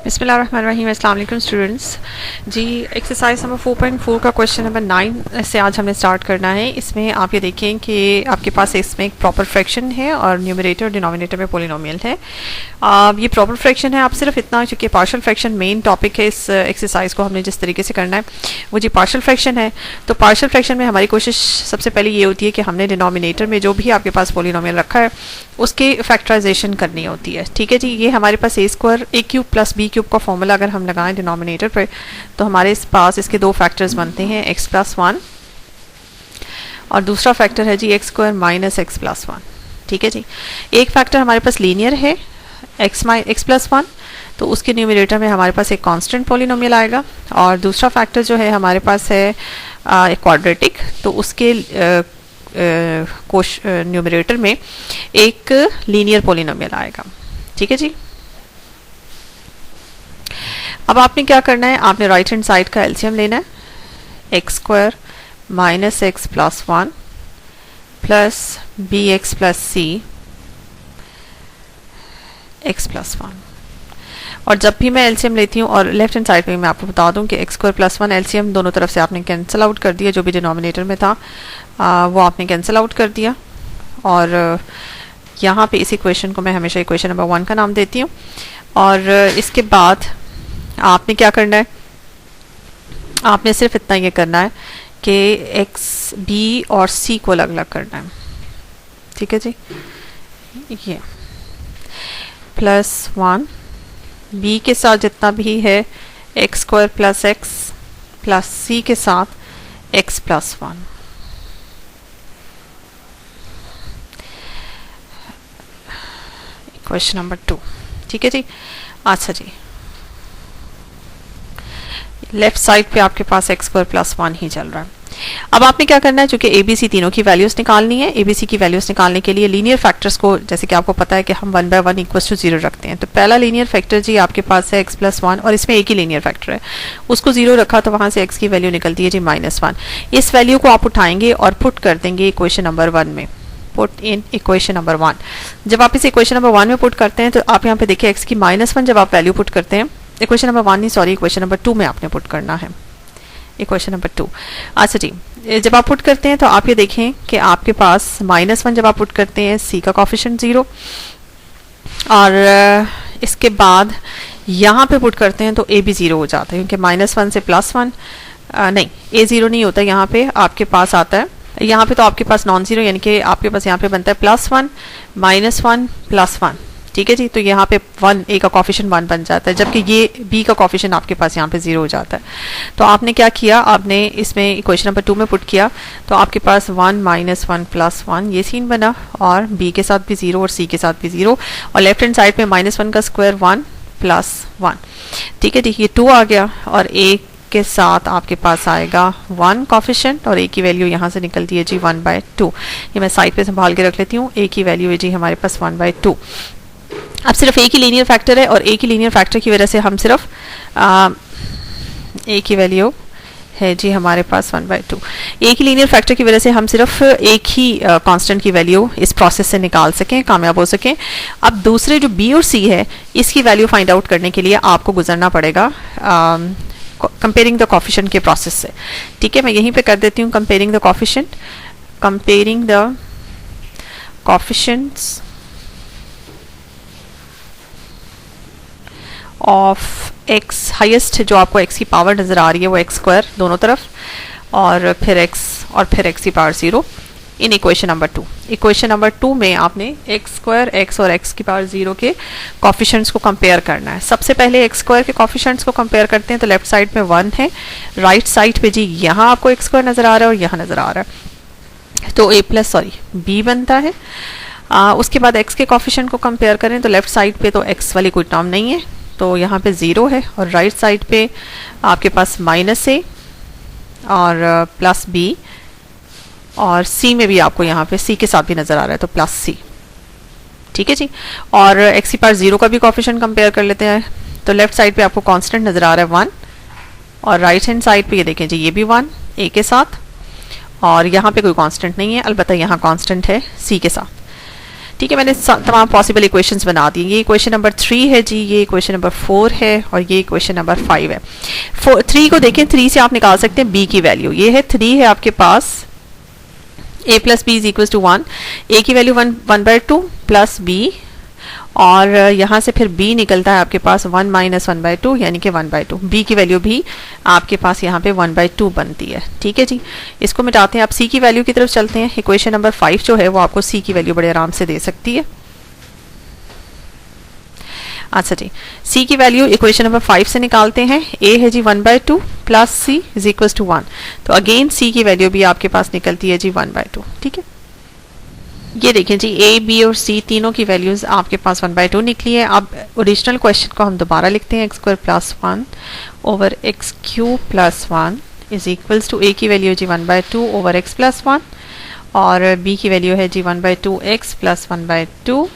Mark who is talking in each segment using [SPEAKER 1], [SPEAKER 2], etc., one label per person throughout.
[SPEAKER 1] बिस्मिल्लाहिर्रहमानिर्रहीम। अस्सलाम वालेकुम स्टूडेंट्स जी। एक्सरसाइज नंबर 4.4 का क्वेश्चन नंबर 9 से आज हमने स्टार्ट करना है। इसमें आप ये देखें कि आपके पास इसमें एक प्रॉपर फ्रैक्शन है और न्यूमरेटर और डिनोमिनेटर में पोलिनोमियल है। ये प्रॉपर फ्रैक्शन है। आप सिर्फ इतना, चूँकि पार्शियल फ्रैक्शन मेन टॉपिक है इस एक्सरसाइज को हमने जिस तरीके से करना है वो जी पार्शियल फ्रैक्शन है। तो पार्शियल फ्रैक्शन में हमारी कोशिश सबसे पहले ये होती है कि हमने डिनोमिनेटर में जो भी आपके पास पोलिनोमियल रखा है उसकी फैक्टराइजेशन करनी होती है। ठीक है जी। ये हमारे पास ए स्क्वायर ए क्यूब प्लस बी क्यूब का फॉर्मूला अगर हम लगाएं डिनोमिनेटर पर तो हमारे पास इसके दो फैक्टर्स बनते हैं, एक्स प्लस वन और दूसरा फैक्टर है जी x square minus x plus one. ठीक है जी। एक फैक्टर हमारे पास लीनियर है एक्स प्लस वन, तो उसके न्यूमरेटर में हमारे पास एक कांस्टेंट पॉलिनोमियल आएगा और दूसरा फैक्टर जो है हमारे पास है क्वाड्रेटिक, तो उसके न्यूमरेटर में एक लीनियर पॉलिनोमियल आएगा। ठीक है जी। अब आपने क्या करना है, आपने राइट हैंड साइड का एलसीएम लेना है, x square minus x plus one plus b x plus c x plus one. और जब भी मैं एलसीएम लेती हूँ और लेफ्ट हैंड साइड पे मैं आपको बता दूं कि x square plus one LCM दोनों तरफ से आपने कैंसिल आउट कर दिया, जो भी डिनोमिनेटर में था वो आपने कैंसिल आउट कर दिया। और यहाँ पे इस इक्वेशन को मैं हमेशा इक्वेशन नंबर 1 का नाम देती हूँ। और इसके बाद आपने क्या करना है, आपने सिर्फ इतना ये करना है कि एक्स बी और सी को अलग अलग करना है। ठीक है जी। ये प्लस वन बी के साथ जितना भी है x square plus x plus c के साथ x plus one. Question number 2। ठीक है जी। अच्छा जी, लेफ्ट साइड पे आपके पास एक्स स्क्वायर प्लस वन ही चल रहा है। अब आपने क्या करना है, चूंकि एबीसी तीनों की वैल्यूज निकालनी है, एबीसी की वैल्यूज निकालने के लिए लीनियर फैक्टर्स को, जैसे कि आपको पता है कि हम 1/1 इक्वल टू 0 रखते हैं, तो पहला लीनियर फैक्टर जी आपके पास है एक्स प्लस वन और इसमें एक ही लीनियर फैक्टर है, उसको 0 रखा तो वहां से एक्स की वैल्यू निकलती है जी -1। इस वैल्यू को आप उठाएंगे और पुट कर देंगे इक्वेशन नंबर 1 में, पुट इन इक्वेशन नंबर 1। जब आप इस इक्वेशन नंबर 1 में पुट करते हैं तो आप यहाँ पे देखिए एक्स की -1 जब आप वैल्यू पुट करते हैं, इक्वेशन नंबर 1 नहीं सॉरी इक्वेशन नंबर 2 में आपने पुट करना है, इक्वेशन नंबर 2। अच्छा जी, जब आप पुट करते हैं तो आप ये देखें कि आपके पास -1 जब आप पुट करते हैं सी का कॉफिशिएंट 0 और इसके बाद यहाँ पे पुट करते हैं तो ए भी 0 हो जाता है, क्योंकि -1 से +1 नहीं, ए 0 नहीं होता, यहाँ पे आपके पास आता है, यहाँ पे तो आपके पास नॉन जीरो, यानी कि आपके पास यहाँ पे बनता है +1 -1 +1। ठीक है जी। तो यहाँ पे 1 ए का कॉफिशिएंट 1 बन जाता है, जबकि ये बी का कॉफिशिएंट आपके पास यहाँ पे 0 हो जाता है। तो आपने क्या किया, आपने इसमें इक्वेशन नंबर 2 में पुट किया तो आपके पास 1 -1 +1 ये सीन बना, और बी के साथ भी 0 और सी के साथ भी 0, और लेफ्ट हैंड साइड पे -1 का स्क्वायर 1 +1। ठीक है जी। ये 2 आ गया और ए के साथ आपके पास आएगा 1 कॉफिशिएंट और ए की वैल्यू यहाँ से निकलती है जी 1/2। ये मैं साइड पे संभाल के रख लेती हूँ। ए की वैल्यू है जी हमारे पास 1/2। अब सिर्फ एक ही लीनियर फैक्टर है और एक ही लीनियर फैक्टर की वजह से हम सिर्फ ए की वैल्यू है जी हमारे पास 1/2। एक ही लीनियर फैक्टर की वजह से हम सिर्फ एक ही कांस्टेंट की वैल्यू इस प्रोसेस से निकाल सकें, कामयाब हो सकें। अब दूसरे जो बी और सी है इसकी वैल्यू फाइंड आउट करने के लिए आपको गुजरना पड़ेगा कंपेयरिंग द कॉफिशिएंट के प्रोसेस से। ठीक है, मैं यहीं पे कर देती हूँ comparing the coefficient, comparing the coefficients of x, highest जो आपको एक्स की पावर नजर आ रही है वो एक्स स्क्वायर दोनों तरफ, और फिर एक्स की power 0 in equation number 2। Equation number 2 में आपने एक्स स्क्वायर एक्स और एक्स की पावर 0 के कॉफिशिएंट्स को कंपेयर करना है। सबसे पहले एक्स स्क्वायर के कॉफिशिएंट्स को कंपेयर करते हैं तो लेफ्ट साइड में 1 है, राइट साइड पे जी यहाँ आपको एक्स स्क्वायर नजर आ रहा है और यहाँ नजर आ रहा है, तो बी बनता है। उसके बाद एक्स के कॉफिशिएंट को कंपेयर करें तो लेफ्ट साइड पे तो एक्स वाली कोई टर्म नहीं है, तो यहाँ पे 0 है, और राइट साइड पे आपके पास -a और +b, और c में भी आपको यहाँ पे c के साथ भी नजर आ रहा है तो +c। ठीक है जी। और x की पावर 0 का भी कॉफिशिएंट कंपेयर कर लेते हैं तो लेफ्ट साइड पे आपको कांस्टेंट नजर आ रहा है 1, और राइट हैंड साइड पे ये देखें जी ये भी 1 a के साथ, और यहाँ पे कोई कांस्टेंट नहीं है, अलबत्ता यहाँ कांस्टेंट है c के साथ। ठीक है, मैंने तमाम पॉसिबल इक्वेशंस बना दी। ये इक्वेशन नंबर 3 है जी, ये इक्वेशन नंबर 4 है और ये इक्वेशन नंबर 5 है। 3 को देखें, 3 से आप निकाल सकते हैं b की वैल्यू। ये है 3 है आपके पास a plus B is equal to 1, a की वैल्यू 1/2 प्लस b, और यहाँ से फिर b निकलता है आपके पास 1 माइनस 1/2 यानी कि 1/2। b की वैल्यू भी आपके पास यहाँ पे 1/2 बनती है। ठीक है जी, इसको मिटाते हैं, आप c की वैल्यू की तरफ चलते हैं। इक्वेशन नंबर 5 जो है वो आपको c की वैल्यू बड़े आराम से दे सकती है। अच्छा जी, c की वैल्यू इक्वेशन नंबर 5 से निकालते हैं। a है जी 1/2 plus c is equal to 1, तो अगेन c की वैल्यू भी आपके पास निकलती है जी 1/2। ठीक है, ये देखें जी, a, b और c तीनों की वैल्यूज आपके पास 1/2 निकली है। अब ओरिजिनल क्वेश्चन को हम दोबारा लिखते हैं, x square plus 1 over x cube plus 1 is equals to a की वैल्यू है जी 1/2 ओवर एक्स प्लस 1 और b की वैल्यू है जी 1/2 x plus 1/2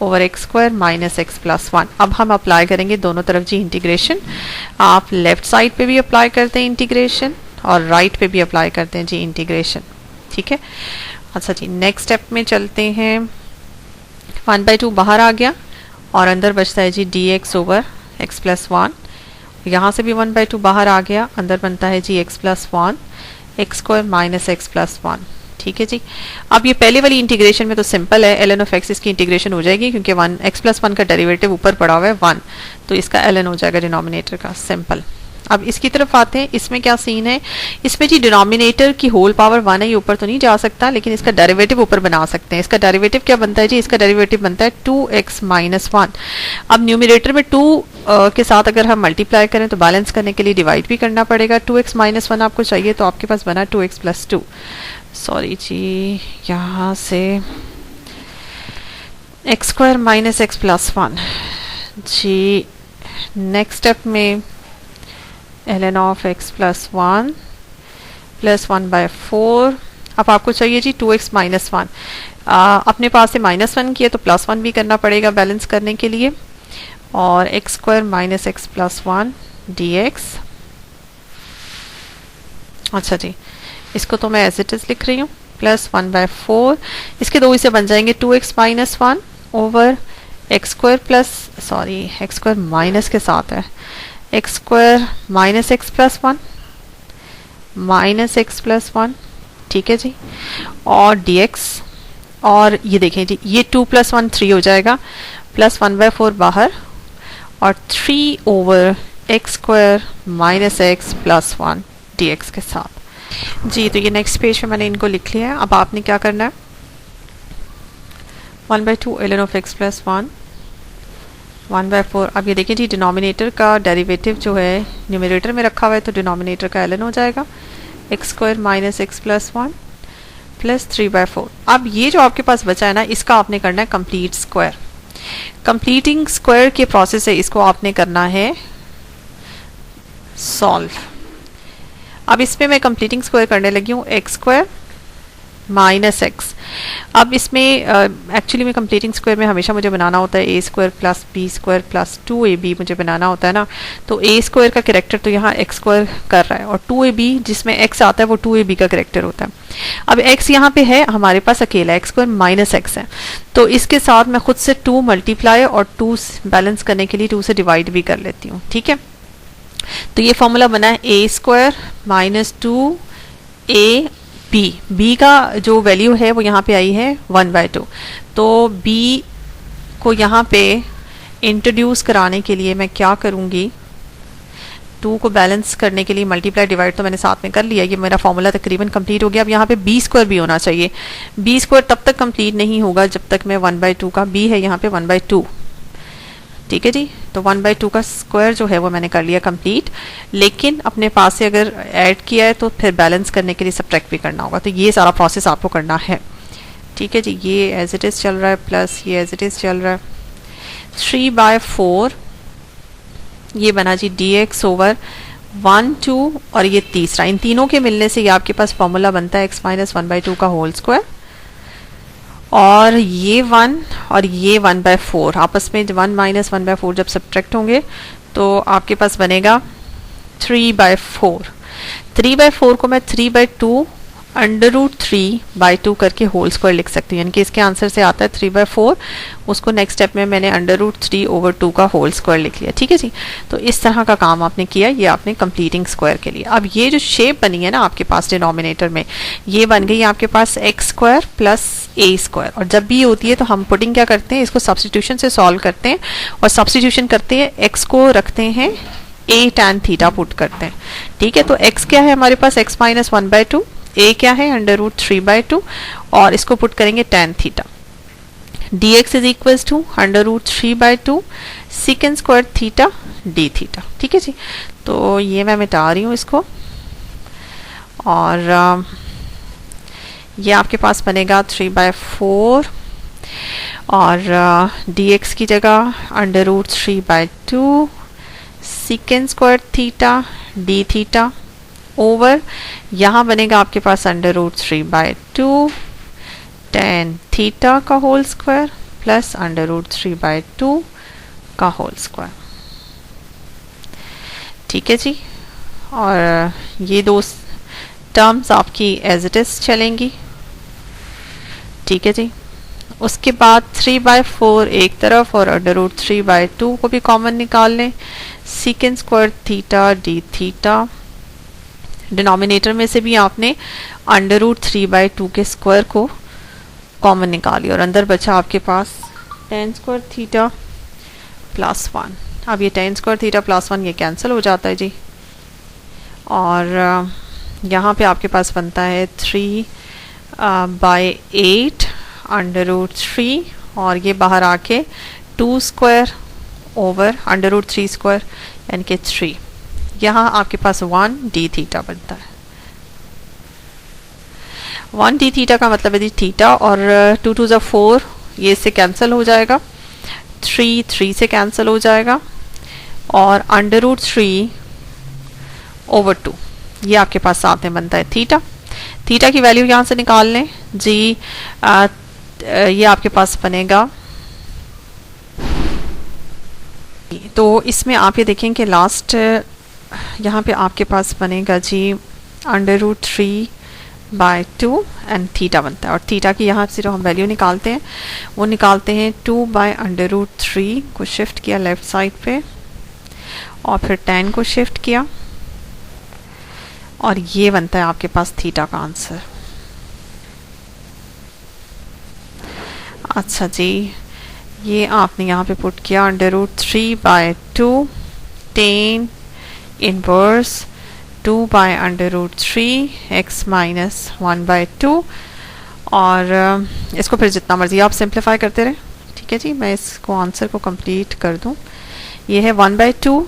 [SPEAKER 1] over x square minus x plus 1। अब हम अप्लाई करेंगे दोनों तरफ जी इंटीग्रेशन। आप लेफ्ट साइड पे भी अप्लाई करते हैं इंटीग्रेशन और राइट पे भी अप्लाई करते हैं जी इंटीग्रेशन। ठीक है, अच्छा जी, नेक्स्ट स्टेप में चलते हैं। 1/2 बाहर आ गया और अंदर बचता है जी dx ओवर x प्लस 1। यहाँ से भी 1/2 बाहर आ गया, अंदर बनता है जी x plus 1 x square minus x plus 1। ठीक है जी, अब ये पहले वाली इंटीग्रेशन में तो सिंपल है, ln ऑफ x इसकी इंटीग्रेशन हो जाएगी क्योंकि 1 x प्लस 1 का डेरिवेटिव ऊपर पड़ा हुआ है 1, तो इसका ln हो जाएगा डिनोमिनेटर का, सिंपल। अब इसकी तरफ आते हैं, इसमें क्या सीन है, इसमें जी डिनोमिनेटर की होल पावर 1 है, ये ऊपर तो नहीं जा सकता, लेकिन इसका डेरिवेटिव ऊपर बना सकते हैं। इसका डेरिवेटिव क्या बनता है जी, इसका डेरिवेटिव बनता है 2x माइनस 1। अब न्यूमिनेटर में 2 के साथ अगर हम मल्टीप्लाई करें तो बैलेंस करने के लिए डिवाइड भी करना पड़ेगा। 2x माइनस 1 आपको चाहिए तो आपके पास बना 2x प्लस 2। सॉरी जी, यहाँ से x square minus x plus 1 जी। नेक्स्ट स्टेप में ln of x plus 1 plus 1/4। अब आपको चाहिए जी 2x माइनस 1। अपने पास से -1 किया तो +1 भी करना पड़ेगा बैलेंस करने के लिए, और x square minus x plus 1 dx। अच्छा जी, इसको तो मैं एज इट इज लिख रही हूँ, प्लस 1/4। इसके दो हिस्से बन जाएंगे, 2x minus 1 over x square plus, sorry x square minus के साथ है, x square minus x plus 1 minus x plus 1। ठीक है जी, और dx, और ये देखें जी, ये 2 + 1 3 हो जाएगा, प्लस 1/4 बाहर और 3 over x square minus x plus 1 dx के साथ जी। तो ये नेक्स्ट पेज पे मैंने इनको लिख लिया है। अब आपने क्या करना है, 1/2 ln ऑफ x प्लस 1 1/4। अब ये देखिए जी, डिनोमिनेटर का डेरिवेटिव जो है न्यूमरेटर में रखा हुआ है तो डिनोमिनेटर का ln हो जाएगा, x square minus x plus 1 plus 3/4। अब ये जो आपके पास बचा है ना, इसका आपने करना है कंप्लीट स्क्वायर। कंप्लीटिंग स्क्वायर के प्रोसेस है, इसको आपने करना है सॉल्व। अब इस पे मैं कंप्लीटिंग स्क्वायर करने लगी हूँ, एक्स स्क्वायर माइनस एक्स। अब इसमें एक्चुअली में कंप्लीटिंग स्क्वायर में हमेशा मुझे बनाना होता है a square plus b square plus 2ab मुझे बनाना होता है ना, तो ए स्क्वायर का करेक्टर तो यहाँ एक्स स्क्वायर कर रहा है और 2ab जिसमें एक्स आता है वो 2ab का करेक्टर होता है। अब एक्स यहाँ पे है हमारे पास अकेला, एक्स स्क्वायर माइनस एक्स है, तो इसके साथ मैं खुद से 2 मल्टीप्लाई और 2 बैलेंस करने के लिए 2 से डिवाइड भी कर लेती हूँ। ठीक है, तो ये फॉर्मूला बना है a square minus 2ab। b का जो वैल्यू है वो यहाँ पे आई है 1/2, तो b को यहाँ पे इंट्रोड्यूस कराने के लिए मैं क्या करूँगी, 2 को बैलेंस करने के लिए मल्टीप्लाई डिवाइड तो मैंने साथ में कर लिया, ये मेरा फॉर्मूला तकरीबन कंप्लीट हो गया। अब यहाँ पे b स्क्वायर भी होना चाहिए, b स्क्वायर तब तक कंप्लीट नहीं होगा जब तक मैं 1/2 का, b है यहाँ पे 1/2। ठीक है जी, तो 1/2 का स्क्वायर जो है वो मैंने कर लिया कंप्लीट, लेकिन अपने पास से अगर ऐड किया है तो फिर बैलेंस करने के लिए सब्ट्रैक्ट भी करना होगा, तो ये सारा प्रोसेस आपको करना है। ठीक है जी, ये एज इट इज़ चल रहा है प्लस ये एज इट इज़ चल रहा है, 3/4 ये बना जी dx ओवर 1 2 और ये तीसरा, इन तीनों के मिलने से ये आपके पास फॉर्मूला बनता है x माइनस 1/2 का होल स्क्वायर, और ये 1 और ये 1/4 आपस में 1 माइनस 1/4 जब सब्ट्रैक्ट होंगे तो आपके पास बनेगा 3/4। 3/4 को मैं 3/2 √3/2 करके होल स्क्वायर लिख सकती हूँ, यानी कि इसके आंसर से आता है 3/4, उसको नेक्स्ट स्टेप में मैंने √3/2 का होल स्क्वायर लिख लिया। ठीक है जी, तो इस तरह का काम आपने किया, ये आपने कंप्लीटिंग स्क्वायर के लिए। अब ये जो शेप बनी है ना आपके पास डिनोमिनेटर में, ये बन गई आपके पास x² + a², और जब भी ये होती है तो हम पुटिंग क्या करते हैं, इसको सब्सटीट्यूशन से सॉल्व करते हैं, और सब्सटीट्यूशन करते हैं x को रखते हैं a tan थीटा पुट करते हैं। ठीक है, तो x क्या है हमारे पास, x - 1/2, a क्या है √3/2, और इसको पुट करेंगे tan थीटा। dx इज इक्वल्स टू √3/2 secant square theta d theta. ठीक है जी, तो ये मैं मिटा रही हूँ इसको, और ये आपके पास बनेगा 3/4, और dx की जगह √3/2 secant square theta d theta over, यहाँ बनेगा आपके पास √3/2 tan थीटा का होल स्क्वायर प्लस √3/2 का होल स्क्वायर। ठीक है जी, और ये दो टर्म्स आपकी एज इट इज चलेंगी। ठीक है जी, उसके बाद 3/4 एक तरफ और √3/2 को भी कॉमन निकाल लें, secant square theta d theta, denominator में से भी आपने √3/2 के स्क्वायर को कॉमन निकाली, और अंदर बचा आपके पास tan स्क्वायर थीटा +1। अब ये tan स्क्वायर थीटा +1 ये कैंसिल हो जाता है जी, और यहाँ पे आपके पास बनता है 3/8 √3, और ये बाहर आके 2² ओवर √3² यानी कि 3। यहाँ आपके पास 1 d थीटा बनता है। 1 d थीटा का मतलब है जी थीटा, और 2 2 4, ये इससे कैंसिल हो जाएगा, 3 3 से कैंसिल हो जाएगा, और √3/2 ये आपके पास साथ में बनता है थीटा। थीटा की वैल्यू यहाँ से निकाल लें जी, ये आपके पास बनेगा, तो इसमें आप ये देखें कि लास्ट यहाँ पे आपके पास बनेगा जी √3/2 एंड थीटा बनता है, और थीटा की यहाँ से जो हम वैल्यू निकालते हैं वो निकालते हैं 2/√3 को शिफ्ट किया लेफ्ट साइड पे, और फिर tan को शिफ्ट किया, और ये बनता है आपके पास थीटा का आंसर। अच्छा जी, ये आपने यहाँ पे पुट किया √3/2 tan इनवर्स 2/√3 x - 1/2, और इसको फिर जितना मर्जी आप सिंप्लीफाई करते रहें। ठीक है जी, मैं इसको आंसर को कंप्लीट कर दूं। ये है 1/2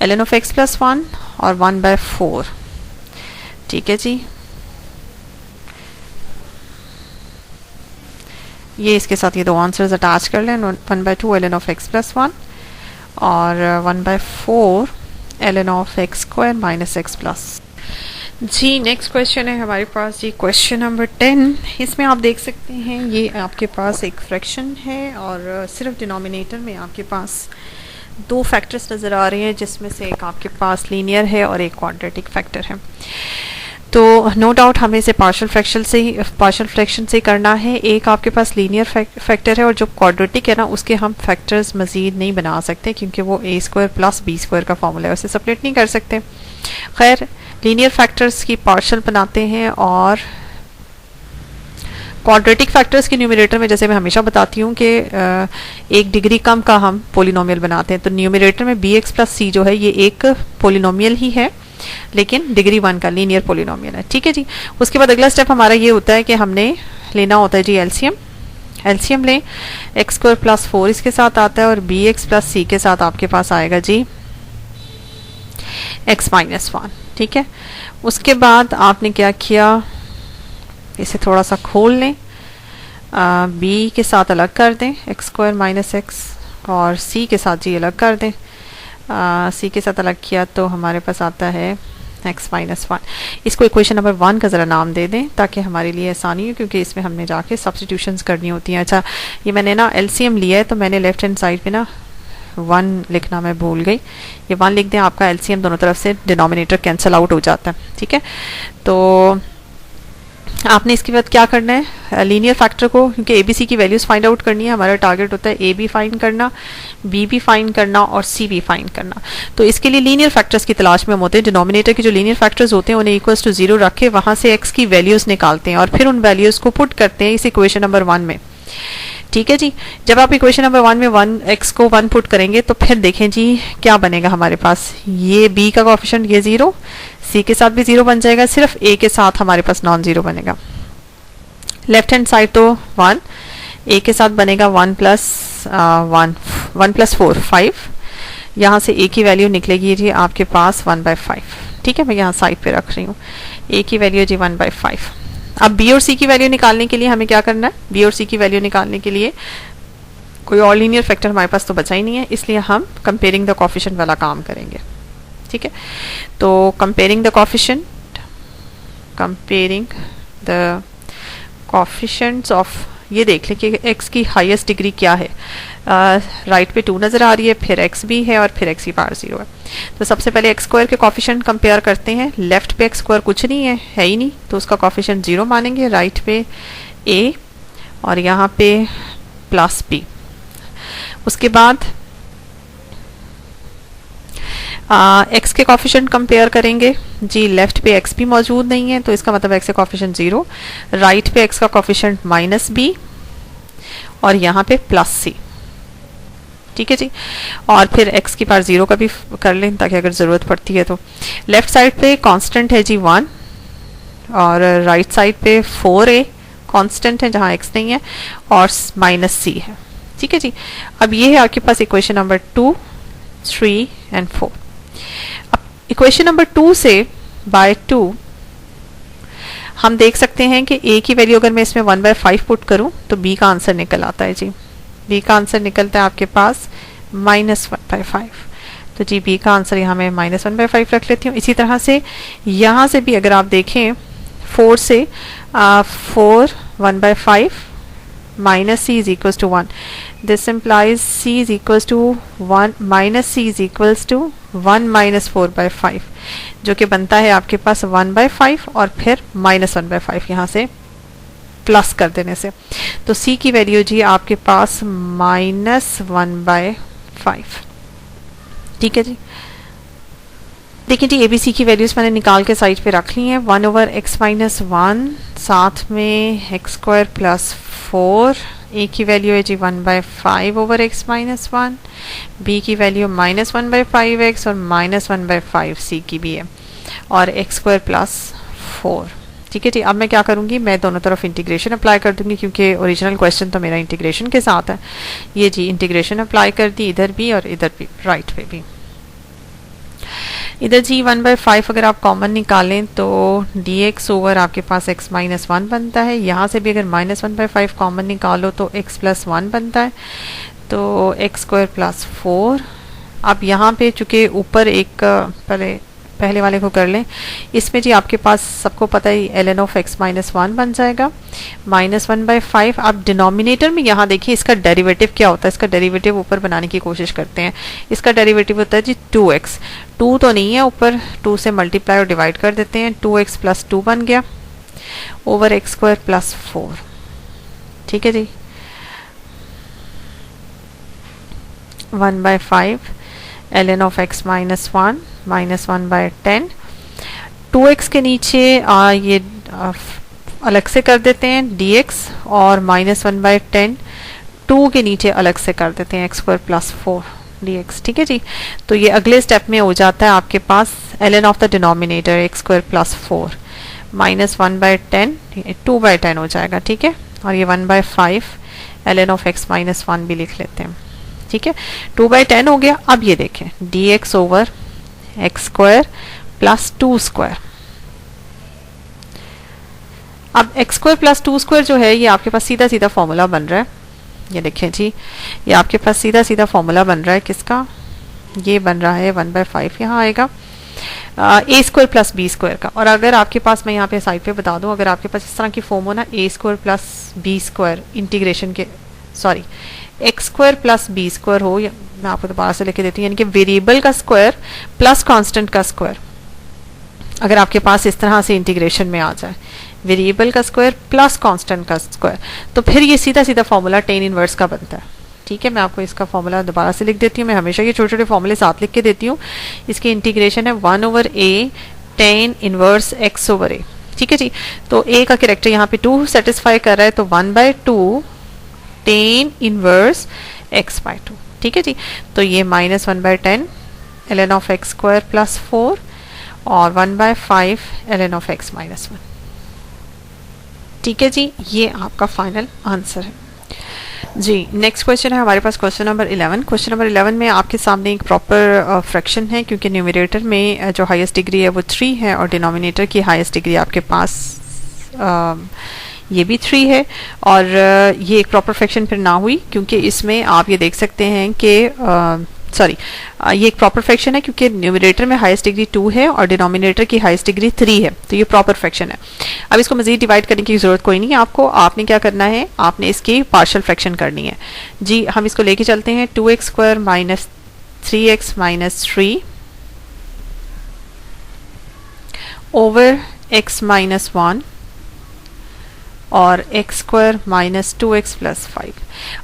[SPEAKER 1] ln of x + 1 और 1/4। ठीक है जी, ये इसके साथ ये दो आंसर्स अटैच कर लें, 1/2 ln of x + 1 और 1/4 ln of x² - x+। जी नेक्स्ट क्वेश्चन है हमारे पास जी, क्वेश्चन नंबर 10। इसमें आप देख सकते हैं ये आपके पास एक फ्रैक्शन है, और सिर्फ डिनोमिनेटर में आपके पास दो फैक्टर्स नज़र आ रहे हैं, जिसमें से एक आपके पास लीनियर है और एक क्वाड्रेटिक फैक्टर है। तो नो डाउट हमें इसे पार्शियल फ्रैक्शन से करना है। एक आपके पास लीनियर फैक्टर है, और जो क्वाड्रेटिक है ना उसके हम फैक्टर्स मज़ीद नहीं बना सकते, क्योंकि वो a² + b² का फॉर्मूला है, उसे सेपरेट नहीं कर सकते। खैर लीनियर फैक्टर्स की पार्शियल बनाते हैं, और क्वाड्रेटिक फैक्टर्स के न्यूमरेटर में जैसे मैं हमेशा बताती हूँ कि एक डिग्री कम का हम पोलिनोमियल बनाते हैं। तो न्यूमरेटर में bx + c जो है ये एक पोलिनोमियल ही है, लेकिन डिग्री 1 का लीनियर पोलिनोमियल है। ठीक है जी, उसके बाद अगला स्टेप हमारा ये होता है कि हमने लेना होता है जी एलसीएम लें। x² + 4 इसके साथ आता है, और bx + c के साथ आपके पास आएगा जी x - 1। ठीक है, उसके बाद आपने क्या किया, इसे थोड़ा सा खोल लें, b के साथ अलग कर दें x² - x, और c के साथ जी अलग कर दें। c के साथ अलग किया तो हमारे पास आता है x - 1। इसको इक्वेशन नंबर 1 का ज़रा नाम दे दें ताकि हमारे लिए आसानी हो, क्योंकि इसमें हमने जाके सब्स्टिट्यूशंस करनी होती हैं। अच्छा, ये मैंने ना एलसीएम लिया है, तो मैंने लेफ्ट हैंड साइड पे ना 1 लिखना मैं भूल गई, ये 1 लिख दें, आपका एलसीएम दोनों तरफ से डिनोमिनेटर कैंसिल आउट हो जाता है। ठीक है, तो आपने इसके बाद क्या करना है, लीनियर फैक्टर को, क्योंकि एबीसी की वैल्यूज फाइंड आउट करनी है, हमारा टारगेट होता है ए बी फाइंड करना, बी भी फाइंड करना और सी भी फाइंड करना। तो इसके लिए लीनियर फैक्टर्स की तलाश में हम होते हैं। डिनोमिनेटर के जो लीनियर फैक्टर्स होते हैं उन्हें इक्वल्स टू 0 रख के वहां से एक्स की वैल्यूज निकालते हैं और फिर उन वैल्यूज को पुट करते हैं इस इक्वेशन नंबर 1 में। ठीक है जी, जब आप इक्वेशन नंबर 1 में 1 एक्स को 1 पुट करेंगे तो फिर देखें जी क्या बनेगा हमारे पास, ये बी का कोएफिशिएंट ये 0, सी के साथ भी 0 बन जाएगा, सिर्फ ए के साथ हमारे पास नॉन 0 बनेगा। लेफ्ट हैंड साइड तो 1, ए के साथ बनेगा 1 प्लस 4 5, यहाँ से ए की वैल्यू निकलेगी जी आपके पास 1/5। ठीक है, मैं यहाँ साइड पे रख रही हूँ, ए की वैल्यू जी 1/5। अब बी और सी की वैल्यू निकालने के लिए हमें क्या करना है, बी और सी की वैल्यू निकालने के लिए कोई और लीनियर फैक्टर हमारे पास तो बचा ही नहीं है, इसलिए हम कंपेयरिंग द कोएफिशिएंट वाला काम करेंगे। ठीक है, तो कंपेयरिंग द कोएफिशिएंट्स ऑफ, ये देख लें कि x की हाईएस्ट डिग्री क्या है। राइट पे 2 नज़र आ रही है, फिर x भी है और फिर x की पावर 0 है। तो सबसे पहले x स्क्वायर के कोएफिशिएंट कंपेयर करते हैं। लेफ्ट पे x स्क्वायर कुछ नहीं है ही नहीं, तो उसका कोएफिशिएंट 0 मानेंगे। राइट पे a और यहाँ पे प्लस b। उसके बाद x के कोएफिशिएंट कंपेयर करेंगे जी। लेफ्ट पे x भी मौजूद नहीं है, तो इसका मतलब x का कोएफिशिएंट 0। राइट पे x का कोएफिशिएंट -b और यहाँ पे +c। ठीक है जी, और फिर x की पावर 0 का भी कर लें ताकि अगर ज़रूरत पड़ती है तो। लेफ्ट साइड पे कांस्टेंट है जी 1 और राइट साइड पे 4a कांस्टेंट है जहाँ x नहीं है और -c है। ठीक है जी, अब ये है आपके पास इक्वेशन नंबर 2, 3 एंड 4। अब इक्वेशन नंबर 2 से बाय 2 हम देख सकते हैं कि a की वैल्यू अगर मैं इसमें 1/5 पुट करूं तो b का आंसर निकल आता है जी। b का आंसर निकलता है आपके पास -1/5। तो जी b का आंसर यहाँ मैं -1/5 रख लेती हूँ। इसी तरह से यहाँ से भी अगर आप देखें 4 से 4 1/5 minus c is equals to 1. This implies c is equals to 1 minus c is equals to 1 minus 4/5, जो कि बनता है आपके पास 1/5 और फिर -1/5 यहाँ से प्लस कर देने से। तो c की वैल्यू जी आपके पास -1/5। ठीक है जी, देखिए जी एबीसी की वैल्यूज मैंने निकाल के साइड पे रख ली हैं। 1/x-1 साथ में x² + 4, a की वैल्यू है जी 1/5/x-1, b की वैल्यू -1/5x और -1/5 c की भी है और x² + 4। ठीक है जी, अब मैं क्या करूँगी, मैं दोनों तरफ इंटीग्रेशन अप्लाई कर दूंगी क्योंकि ओरिजिनल क्वेश्चन तो मेरा इंटीग्रेशन के साथ है। ये जी इंटीग्रेशन अप्लाई कर दी, इधर भी और इधर भी, राइट पे भी। इधर जी 1/5 अगर आप कॉमन निकालें तो dx ओवर आपके पास x-1 बनता है। यहाँ से भी अगर -1/5 कॉमन निकालो तो x + 1 बनता है, तो x² + 4। अब यहाँ पे चूँकि ऊपर एक पहले वाले को कर लें, इसमें जी आपके पास सबको पता है ln of x-1 बन जाएगा -1/5। अब डिनोमिनेटर में यहाँ देखिए इसका डेरिवेटिव क्या होता है, इसका डेरिवेटिव ऊपर बनाने की कोशिश करते हैं। इसका डेरिवेटिव होता है जी 2x, 2 तो नहीं है ऊपर, 2 से मल्टीप्लाई और डिवाइड कर देते हैं, 2x + 2 बन गया ओवर x² + 4। ठीक है जी, 1/5 ln of x-1 -1/10। 2x के नीचे ये अलग से कर देते हैं dx और -1/10 2 के नीचे अलग से कर देते हैं x² + 4 dx। ठीक है जी, तो ये अगले स्टेप में हो जाता है आपके पास ln of the denominator x² + 4 -1/10 2/10 हो जाएगा। ठीक है, और ये 1/5 ln of x-1 भी लिख लेते हैं। ठीक है, 2/10 हो गया। अब ये देखें dx ओवर x² + 2²। अब x² + 2² जो है ये आपके पास सीधा सीधा फॉर्मूला बन रहा है। ये देखें जी, ये आपके पास सीधा सीधा फॉर्मूला बन रहा है किसका, ये बन रहा है 1/5 यहाँ आएगा a² + b² का। और अगर आपके पास, मैं यहाँ पे साइड पे बता दूं, अगर आपके पास इस तरह की फॉर्म हो ना a² + b² इंटीग्रेशन के, सॉरी x² + b² हो, या मैं आपको दोबारा से लिख देती हूँ, यानी कि वेरिएबल का स्क्वायर प्लस कांस्टेंट का स्क्वायर, अगर आपके पास इस तरह से इंटीग्रेशन में आ जाए वेरिएबल का स्क्वायर प्लस कांस्टेंट का स्क्वायर, तो फिर ये सीधा सीधा फॉर्मूला टेन इनवर्स का बनता है। ठीक है, मैं आपको इसका फॉर्मूला दोबारा से लिख देती हूँ, मैं हमेशा ये छोटे छोटे फॉर्मूले साथ लिख के देती हूँ। इसकी इंटीग्रेशन है 1/a tan inverse x over a। ठीक है जी, तो a का कैरेक्टर यहाँ पे 2 सेटिस्फाई कर रहा है, तो 1/2 टेन इनवर्स x/2। ठीक है जी, तो ये -1/10 ln of x square plus 4 और 1/5 ln ऑफ x माइनस 1। ठीक है जी, ये आपका फाइनल आंसर है जी। नेक्स्ट क्वेश्चन है हमारे पास क्वेश्चन नंबर 11। क्वेश्चन नंबर 11 में आपके सामने एक प्रॉपर फ्रैक्शन है, क्योंकि न्यूमरेटर में जो हाईएस्ट डिग्री है वो 3 है और डिनोमिनेटर की हाईएस्ट डिग्री आपके पास ये भी 3 है। और ये एक प्रॉपर फ्रैक्शन फिर ना हुई, क्योंकि इसमें आप ये देख सकते हैं कि ये एक प्रॉपर फ्रैक्शन है क्योंकि न्यूमरेटर में हाईएस्ट डिग्री 2 है और डिनोमिनेटर की हाईएस्ट डिग्री 3 है, तो ये प्रॉपर फ्रैक्शन है। अब इसको मजीद डिवाइड करने की जरूरत कोई नहीं है आपको, आपने क्या करना है, आपने इसकी पार्शियल फ्रैक्शन करनी है जी। हम इसको लेके चलते हैं 2x square minus 3x minus 3 over x minus 1 और x square minus 2x plus 5।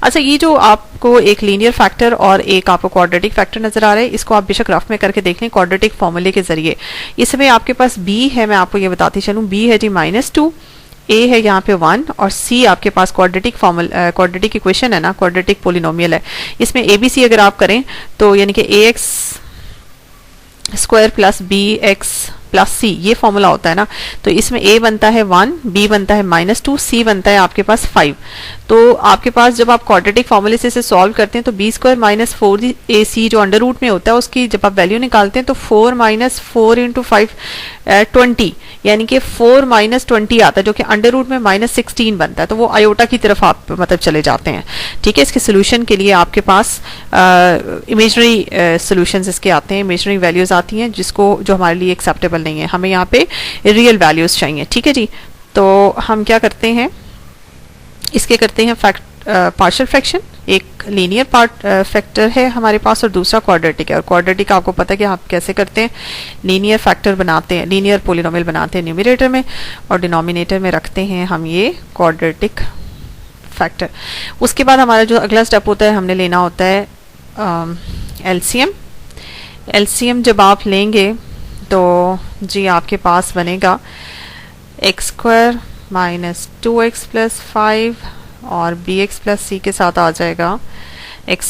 [SPEAKER 1] अच्छा, ये जो आपको एक लीनियर फैक्टर और एक आपको क्वाड्रेटिक फैक्टर नजर आ रहा है, इसको आप बेशक रफ में करके देख लें क्वाड्रेटिक फॉर्मूले के जरिए। इसमें आपके पास b है, मैं आपको ये बताती चलूँ, b है जी -2, a है यहाँ पे 1 और c आपके पास क्वाड्रेटिक इक्वेशन है ना, क्वाड्रेटिक पोलिनोमियल है। इसमें abc अगर आप करें तो यानी कि ax square plus bx plus c, ये फॉर्मूला होता है ना, तो इसमें a बनता है 1, b बनता है -2, c बनता है आपके पास 5। तो आपके पास जब आप क्वाड्रेटिक फॉर्मूले से इसे सॉल्व करते हैं तो b स्क्वायर माइनस 4ac जो अंडर रूट में होता है उसकी जब आप वैल्यू निकालते हैं तो 4 माइनस 4 इंटू 5 20, यानी कि 4 माइनस 20 आता है, जो कि अंडर रूट में -16 बनता है। तो वो आयोटा की तरफ आप मतलब चले जाते हैं। ठीक है, इसके सोल्यूशन के लिए आपके पास इमेजनरी सोल्यूशंस इसके आते हैं, इमेजनरी वैल्यूज आती हैं जिसको जो हमारे लिए एक्सेप्टेबल नहीं है, हमें यहाँ पे रियल वैल्यूज चाहिए। ठीक है जी, तो हम क्या करते हैं, इसके करते हैं पार्शियल फ्रैक्शन। एक लीनियर फैक्टर है हमारे पास और दूसरा क्वाड्रेटिक है, और क्वाड्रेटिक आपको पता है कि आप कैसे करते हैं, लीनियर फैक्टर बनाते हैं, लीनियर पोलिनोमियल बनाते हैं न्यूमरेटर में और डिनोमिनेटर में रखते हैं हम ये क्वाड्रेटिक फैक्टर। उसके बाद हमारा जो अगला स्टेप होता है, हमने लेना होता है एलसीएम। एलसीएम जब आप लेंगे तो जी आपके पास बनेगा x square minus 2x plus 5 और bx प्लस c के साथ आ जाएगा x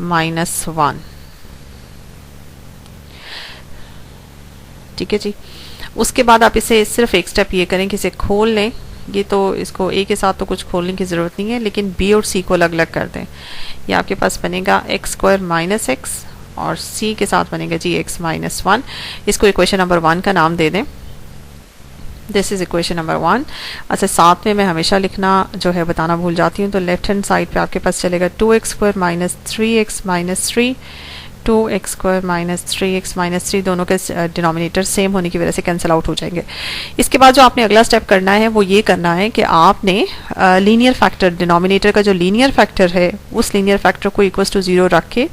[SPEAKER 1] माइनस 1। ठीक है जी, उसके बाद आप इसे सिर्फ एक स्टेप ये करें कि इसे खोल लें। ये तो इसको a के साथ तो कुछ खोलने की ज़रूरत नहीं है, लेकिन b और c को अलग अलग कर दें। ये आपके पास बनेगा x स्क्वायर माइनस x और c के साथ बनेगा जी x माइनस 1। इसको इक्वेशन नंबर 1 का नाम दे दें, दिस इज इक्वेशन नंबर 1। अच्छा, साथ में मैं हमेशा लिखना जो है बताना भूल जाती हूँ, तो लेफ्ट हैंड साइड पे आपके पास चलेगा 2x square minus 3x minus 3, 2x square minus 3x minus 3, दोनों के डिनोमिनेटर सेम होने की वजह से कैंसिल आउट हो जाएंगे। इसके बाद जो आपने अगला स्टेप करना है वो ये करना है कि आपने लीनियर फैक्टर, डिनोमिनेटर का जो लीनियर फैक्टर है उस लीनियर फैक्टर को इक्वल टू 0 रख के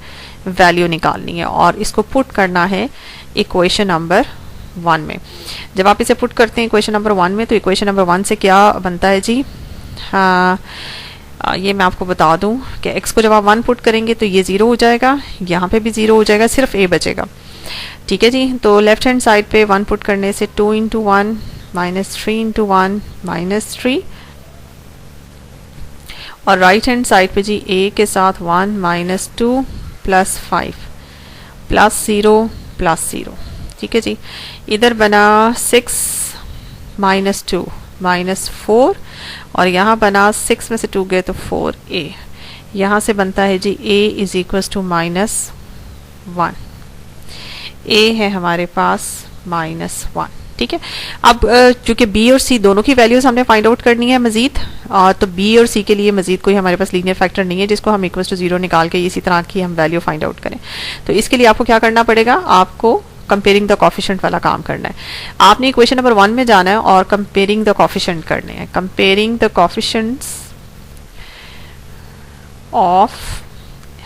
[SPEAKER 1] वैल्यू निकालनी है और इसको पुट करना है इक्वेशन नंबर 1 में। जब आप इसे पुट करते हैं इक्वेशन नंबर 1 में, तो इक्वेशन नंबर 1 से क्या बनता है जी, ये मैं आपको बता दूं कि x को जब आप 1 पुट करेंगे तो ये 0 हो जाएगा, यहाँ पे भी 0 हो जाएगा, सिर्फ a बचेगा। ठीक है जी, तो लेफ्ट हैंड साइड पे 1 पुट करने से 2 इंटू 1 माइनस 3 इंटू 1 माइनस 3, और राइट हैंड साइड पे जी a के साथ 1 माइनस 2 प्लस 5 प्लस 0 प्लस 0। ठीक है जी, इधर बना 6 माइनस 2 माइनस 4 और यहाँ बना 6 में से 2 गए तो 4a। यहाँ से बनता है जी a is equal to -1, a है हमारे पास -1। ठीक है, अब चूंकि b और c दोनों की वैल्यूज हमने फाइंड आउट करनी है मजीद, तो b और c के लिए मजीद कोई हमारे पास लीनियर फैक्टर नहीं है जिसको हम इक्वल टू 0 निकाल के इसी तरह की हम वैल्यू फाइंड आउट करें। तो इसके लिए आपको क्या करना पड़ेगा, आपको कंपेयरिंग द कोफिशिएंट वाला काम करना है। आपने इक्वेशन नंबर 1 में जाना है और कंपेयरिंग द कोफिशिएंट करने हैं। Comparing the coefficients of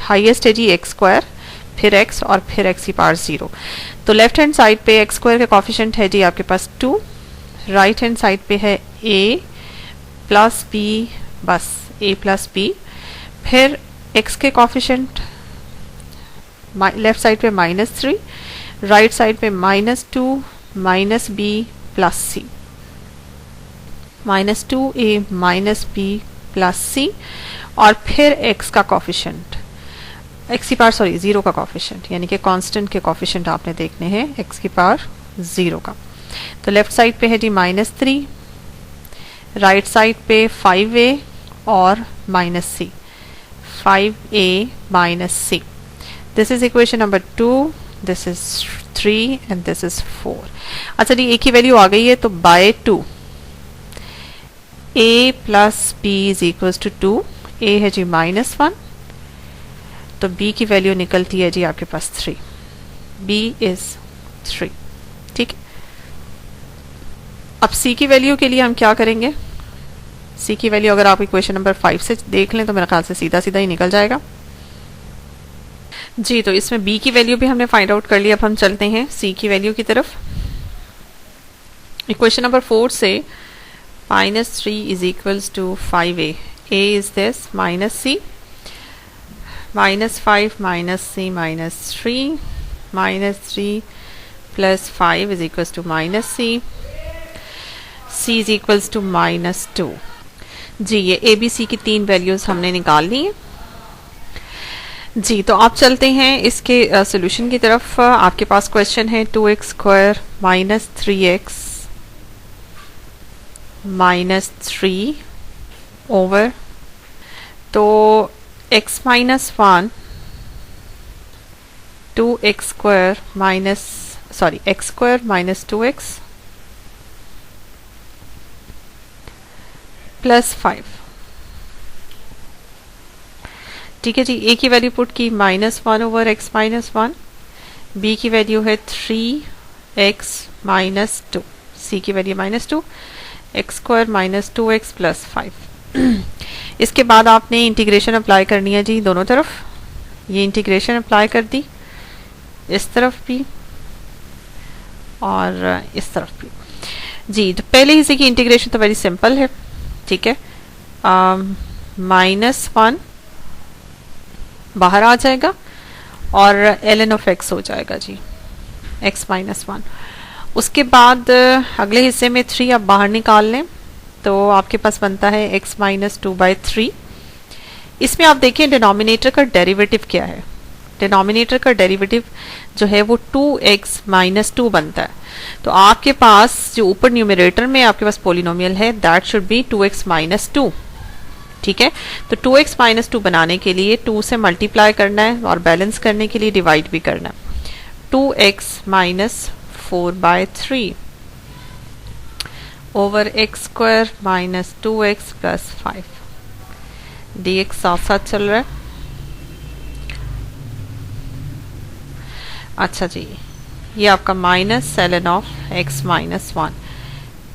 [SPEAKER 1] highest है जी x स्क्वायर, फिर x और फिर x की पावर 0। तो लेफ्ट हैंड साइड पे x स्क्वायर का कोफिशिएंट है जी आपके पास 2, राइट हैंड साइड पे है ए प्लस बी, बस ए प्लस बी, फिर x के कॉफिशेंट लेफ्ट साइड पे -3, राइट साइड पे -2 माइनस बी प्लस सी, -2a माइनस बी प्लस सी, और फिर x का कॉफिशेंट x की पावर सॉरी 0 का कॉफिशेंट, यानी कि कांस्टेंट के कॉफिशेंट आपने देखने हैं x की पावर 0 का। तो लेफ्ट साइड पे है जी -3, राइट साइड पे 5a और -c, 5a minus C. This is equation number 2, this is 3 and this is 4। अच्छा जी, a की वैल्यू आ गई है तो by 2 a plus b is equal to 2, a है जी -1, तो b की वैल्यू निकलती है जी आपके पास 3, b इज 3। ठीक है, अब c की वैल्यू के लिए हम क्या करेंगे? c की वैल्यू अगर आप इक्वेशन नंबर 5 से देख लें तो मेरे ख्याल से सीधा सीधा ही निकल जाएगा जी। तो इसमें b की वैल्यू भी हमने फाइंड आउट कर लिया। अब हम चलते हैं c की वैल्यू की तरफ। इक्वेशन नंबर 4 से -3 is equals to 5a, a is this -c, -5 minus c -3, -3 plus 5 is equals to -c, c is equals to -2 जी। ये ए बी सी की 3 वैल्यूज हमने निकाल ली है जी। तो आप चलते हैं इसके सॉल्यूशन की तरफ। आपके पास क्वेश्चन है 2x² minus 3x minus 3 over, तो x minus 1 2x² minus sorry x² minus 2x plus 5। ठीक है जी, a की वैल्यू पुट की -1 ओवर x माइनस 1, b की वैल्यू है 3x माइनस 2, c की value -2, x² minus 2x plus 5। इसके बाद आपने इंटीग्रेशन अप्लाई करनी है जी दोनों तरफ। ये इंटीग्रेशन अप्लाई कर दी इस तरफ भी और इस तरफ भी जी। तो पहले हिस्से की इंटीग्रेशन तो वेरी सिंपल है, ठीक है। -1 बाहर आ जाएगा और ln ऑफ x हो जाएगा जी, x माइनस 1। उसके बाद अगले हिस्से में 3 आप बाहर निकाल लें तो आपके पास बनता है x माइनस 2/3। इसमें आप देखें डिनोमिनेटर का डेरिवेटिव क्या है। डिनोमिनेटर का डेरिवेटिव जो है वो 2x माइनस 2 बनता है। तो आपके पास जो ऊपर न्यूमरेटर में आपके पास पोलिनोमियल है that should be 2x minus 2। ठीक है, तो 2x माइनस 2 बनाने के लिए 2 से मल्टीप्लाई करना है और बैलेंस करने के लिए डिवाइड भी करना है। 2x minus 4/3 over x² minus 2x plus 5 dx साथ साथ चल रहा है। अच्छा जी, ये आपका minus ln of x minus 1।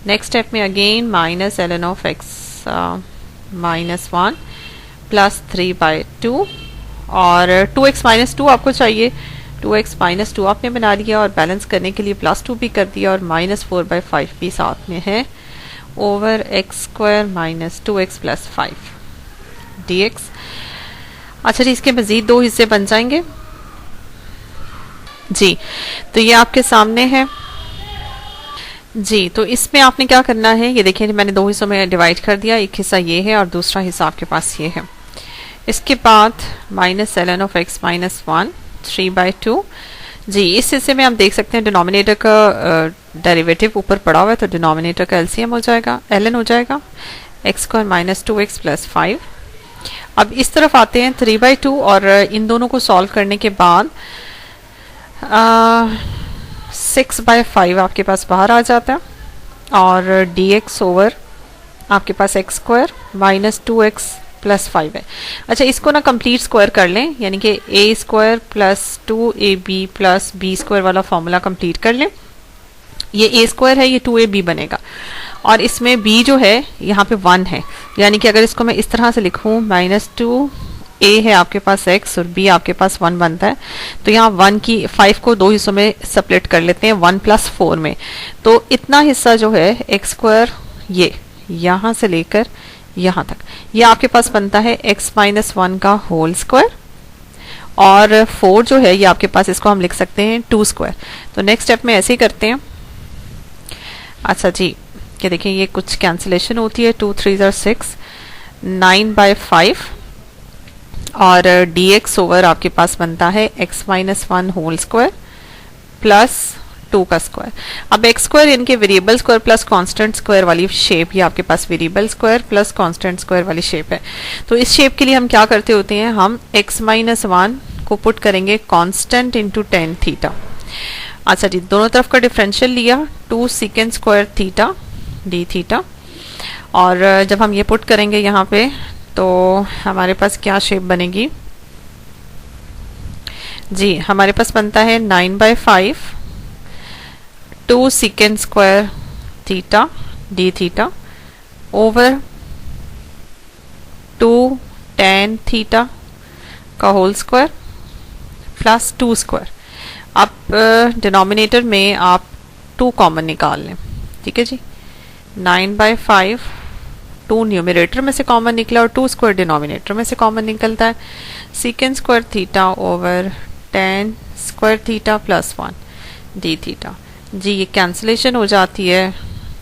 [SPEAKER 1] Next step में again minus ln of x minus 1 plus 3/2 और 2x माइनस 2 आपको चाहिए। 2x माइनस 2 आपने बना लिया और बैलेंस करने के लिए प्लस 2 भी कर दिया और -4/5 भी साथ में है over x² minus 2x plus 5 dx। अच्छा जी, इसके मजीद 2 हिस्से बन जाएंगे जी। तो ये आपके सामने है जी। तो इसमें आपने क्या करना है, ये देखिए मैंने 2 हिस्सों में डिवाइड कर दिया। एक हिस्सा ये है और दूसरा हिस्सा आपके पास ये है। इसके बाद minus ln of x minus 1 3/2 जी। इस हिस्से में आप देख सकते हैं डिनोमिनेटर का डेरिवेटिव ऊपर पड़ा हुआ है तो डिनोमिनेटर का एलसीएम हो जाएगा, ln हो जाएगा x² माइनस 2x प्लस 5। अब इस तरफ आते हैं 3/2 और इन दोनों को सॉल्व करने के बाद 6/5 आपके पास बाहर आ जाता है और dx ओवर आपके पास x² माइनस 2x प्लस 5 है। अच्छा, इसको ना कंप्लीट स्क्वायर कर लें, यानी कि a² plus 2ab plus b² वाला फॉर्मूला कंप्लीट कर लें। ये a² है, ये 2ab बनेगा और इसमें b जो है यहाँ पे 1 है, यानी कि अगर इसको मैं इस तरह से लिखूँ -2 a है आपके पास x और b आपके पास 1 बनता है। तो यहाँ 1 की 5 को 2 हिस्सों में सेपरेट कर लेते हैं 1 प्लस 4 में। तो इतना हिस्सा जो है x² यहाँ से लेकर यहाँ तक, ये आपके पास बनता है x-1 का होल स्क्वायर, और 4 जो है ये आपके पास, इसको हम लिख सकते हैं 2 स्क्वायर। तो नेक्स्ट स्टेप में ऐसे ही करते हैं। अच्छा जी, ये देखिए ये कुछ कैंसिलेशन होती है, 2 3 6, 9/5, और dx ओवर आपके पास बनता है x-1 होल स्क्वायर प्लस 2 का स्क्वायर। अब x स्क्वायर इनके variable square plus constant square वाली शेप, ये आपके पास variable square plus constant square वाली शेप है। तो इस शेप के लिए हम क्या करते होते हैं, हम x-1 को पुट करेंगे कांस्टेंट इंटू tan थीटा। अच्छा जी, दोनों तरफ का डिफरेंशियल लिया, 2 second square theta d theta, और जब हम ये पुट करेंगे यहाँ पे तो हमारे पास क्या शेप बनेगी जी, हमारे पास बनता है 9/5 2 second square theta d theta over 2 tan theta का होल स्क्वायर प्लस 2 स्क्वायर। अब डिनोमिनेटर में आप 2 कॉमन निकाल लें, ठीक है जी। 9/5 2 न्यूमरेटर में से कॉमन निकला और 2 स्क्वायर डिनोमिनेटर में से कॉमन निकलता है, second square theta over tan square theta plus 1 d theta. जी ये कैंसिलेशन हो जाती है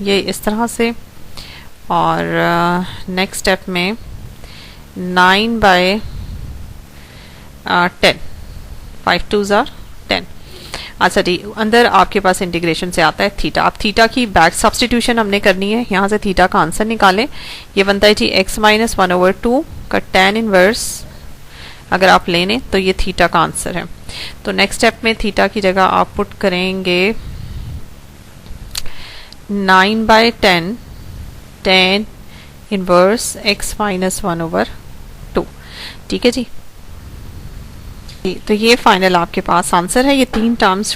[SPEAKER 1] ये इस तरह से, और नेक्स्ट स्टेप में 9/10, 5 2s are 10। अच्छा जी, अंदर आपके पास इंटीग्रेशन से आता है थीटा। अब थीटा की बैक सब्सटीट्यूशन हमने करनी है, यहाँ से थीटा का आंसर निकालें। ये बनता है जी x-1/2 का tan इनवर्स, अगर आप लेने तो ये थीटा का आंसर है। तो नेक्स्ट स्टेप में थीटा की जगह आप पुट करेंगे 9/10 tan इनवर्स x-1/2, ठीक है जी। तो ये फाइनल आपके पास आंसर है, ये 3 टर्म्स